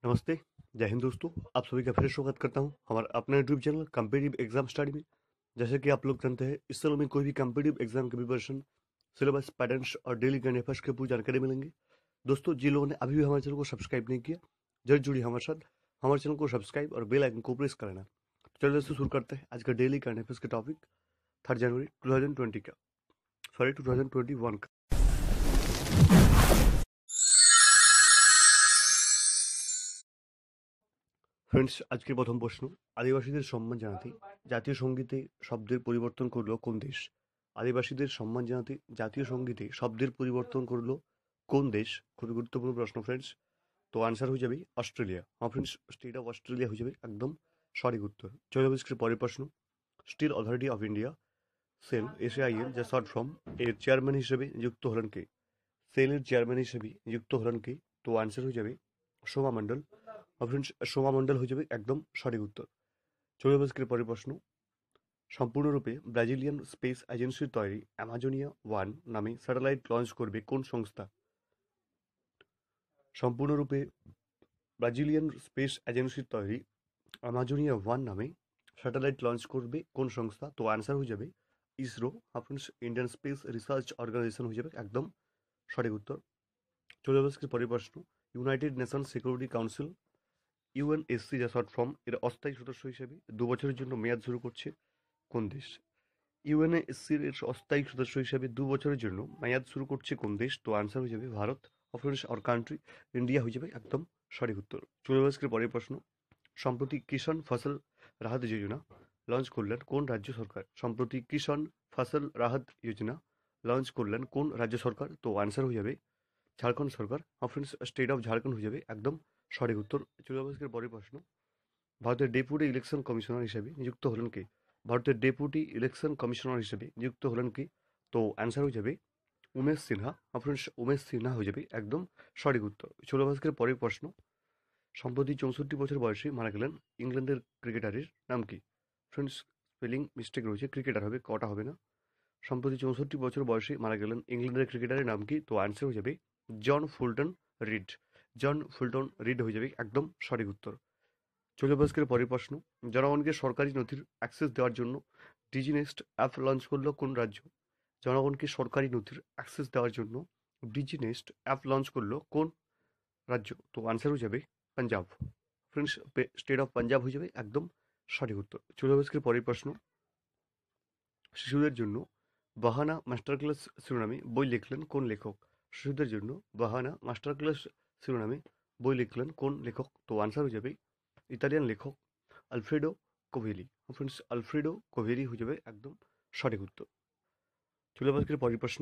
नमस्ते, जय हिंद दोस्तों। आप सभी का फिर स्वागत करता हूं हमारा अपना YouTube channel competitive exam study में। जैसे कि आप लोग जानते हैं, इस चैनल में कोई भी कम्पिटिटिव एग्जाम के प्रिपरेशन, सिलेबस, पैटर्न्स और डेली करंट अफेयर्स की पूरी जानकारी मिलेंगे। दोस्तों, जिन लोगों ने अभी भी हमारे चैनल को सब्सक्राइब नहीं किया, जल्द जुड़िए हमारे साथ। हमारे चैनल को सब्सक्राइब और बेल आइकन को प्रेस कर लेना। तो चलिए दोस्तों, शुरू करते हैं आज का डेली करंट अफेयर्स का टॉपिक 3 जनवरी 2020 का, सॉरी 2021 का। ফ্রেন্ডস, আজকের প্রথম প্রশ্ন, আদিবাসীদের সম্মান জানাতে জাতীয় সঙ্গীতে শব্দের পরিবর্তন করলো কোন দেশ? আদিবাসীদের সম্মান জানাতে জাতীয় সঙ্গীতে শব্দের পরিবর্তন করলো কোন দেশ? খুবই গুরুত্বপূর্ণ প্রশ্ন ফ্রেন্ডস। তো আনসার হয়ে যাবে অস্ট্রেলিয়া। হ্যাঁ ফ্রেন্ডস, স্টেট অফ অস্ট্রেলিয়া হয়ে যাবে একদম সঠিক উত্তর। চলে যাবে পরের প্রশ্ন, steel authority of India SAIL SAIL যা শর্ট ফর্ম এর চেয়ারম্যান হিসেবে নিযুক্ত হলেন কে? সেলের চেয়ারম্যান হিসেবে নিযুক্ত হলেন কে? তো আনসার হয়ে যাবে শোভা মণ্ডল। ফ্রেন্ডস, শোভা মণ্ডল হয়ে যাবে একদম সঠিক উত্তর। চলে যাবে পরের প্রশ্ন, সম্পূর্ণরূপে ব্রাজিলিয়ান স্পেস এজেন্সির তৈরি অ্যামাজোনিয়া 1 নামে স্যাটেলাইট লঞ্চ করবে কোন সংস্থা? সম্পূর্ণরূপে ব্রাজিলিয়ান স্পেস এজেন্সির তৈরি অ্যামাজোনিয়া 1 নামে স্যাটেলাইট লঞ্চ করবে কোন সংস্থা? তো আনসার হয়ে যাবে ISRO. Friends, Indian space research organisation হয়ে যাবে একদম সঠিক উত্তর। চলে যাবে পরের প্রশ্ন, united nation security council UNSC যা শর্ট ফর্ম এর অস্থায়ী সদস্য হিসেবে 2 বছরের জন্য মেয়াদ শুরু করছে কোন দেশ? ইউএনএসসির এর অস্থায়ী সদস্য হিসেবে 2 বছরের জন্য মেয়াদ শুরু করছে কোন দেশ? তো আনসার হয়ে যাবে ভারত। অফকোর্স আর কান্ট্রি ইন্ডিয়া হয়ে যাবে একদম সঠিক উত্তর। চলে যাবে পরের প্রশ্ন, সম্প্রতি কিষাণ ফসল রাহত যোজনা লঞ্চ করলেন কোন রাজ্য সরকার? সম্প্রতি কিষাণ ফসল রাহত যোজনা লঞ্চ করলেন কোন রাজ্য সরকার? তো আনসার হয়ে যাবে ঝাড়খণ্ড সরকার। ফ্রেন্ডস, স্টেট অফ ঝাড়খণ্ড হয়ে যাবে একদম সঠিক উত্তর। চলে যাবে পরের প্রশ্ন, ভারতের ডেপুটি ইলেকশন কমিশনার হিসেবে নিযুক্ত হলেন কে? ভারতের ডেপুটি ইলেকশন কমিশনার হিসেবে নিযুক্ত হলেন কে? তো অ্যান্সার হয়ে যাবে উমেশ সিনহা। ফ্রেন্ডস, উমেশ সিনহা হয়ে যাবে একদম সঠিক উত্তর। চলে যাবে পরের প্রশ্ন, সম্প্রতি 64 বছর বয়সে মারা গেলেন ইংল্যান্ডের ক্রিকেটারের নাম কি? ফ্রেন্ডস, স্পেলিং মিস্টেক রয়েছে, ক্রিকেটার হবে, কটা হবে না। সম্প্রতি 64 বছর বয়সে মারা গেলেন ইংল্যান্ডের ক্রিকেটারের নাম কি? তো আনসার হয়ে যাবে জন ফুলটন রিড। জন ফুলটন রিড হয়ে যাবে একদম সঠিক উত্তর। চলে যাবে পরের প্রশ্ন, জনগণকে সরকারি নথির অ্যাক্সেস দেওয়ার জন্য ডিজিনেস্ট অ্যাপ লঞ্চ করলো কোন রাজ্য? জনগণকে সরকারি নথির অ্যাক্সেস দেওয়ার জন্য ডিজিনেস্ট অ্যাপ লঞ্চ করলো কোন রাজ্য? তো আনসার হয়ে যাবে Punjab. Friends, state of Punjab হয়ে যাবে একদম সঠিক উত্তর। চলে যাবে পরের প্রশ্ন, শিশুদের জন্য বাহানা মাস্টার ক্লাস শিরোনামে বই লিখলেন কোন লেখক? শিশুদের জন্য বাহানা মাস্টার ক্লাস শিরোনামে বই লিখলেন কোন লেখক? তো আনসার হয়ে যাবে ইতালিয়ান লেখক আলফ্রেডো কোভেলি। ফ্রেন্ডস, আলফ্রেডো কোভেলি হয়ে যাবে একদম সঠিক উত্তর। চলে যাবে পরের প্রশ্ন,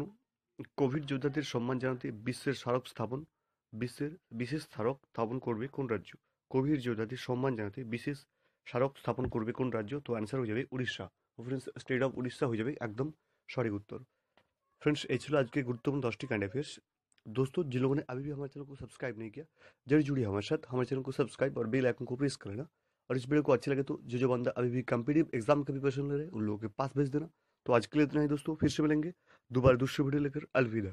কোভিড যোদ্ধাদের সম্মান জানাতে বিশ্বের বিশেষ স্মারক স্থাপন করবে কোন রাজ্য? কোভিড যোদ্ধাদের সম্মান জানাতে বিশেষ স্মারক স্থাপন করবে কোন রাজ্য? তো আনসার হয়ে যাবে Orissa. Friends, state of Orissa हो जाए एकदम सॉरी उत्तर। फ्रेंड्स, ये चलो आज के गुरुत्वपूर्ण 10टी करंट अफेयर्स। दोस्तों, जिन लोगों ने अभी भी हमारे चैनल को सब्सक्राइब नहीं किया, जल्दी जुड़िए हमारे साथ। हमारे चैनल को सब्सक्राइब और बेल आइकन को प्रेस कर लेना। और इस वीडियो को अच्छी लगे तो जो बंदा अभी भी कम्पिटिटिव एग्जाम का प्रिपरेशन ले रहे हैं उन लोगों के पास भेज देना। तो आज के लिए इतना ही दोस्तों, फिर से मिलेंगे दोबारा दूसरे वीडियो लेकर। अलविदा।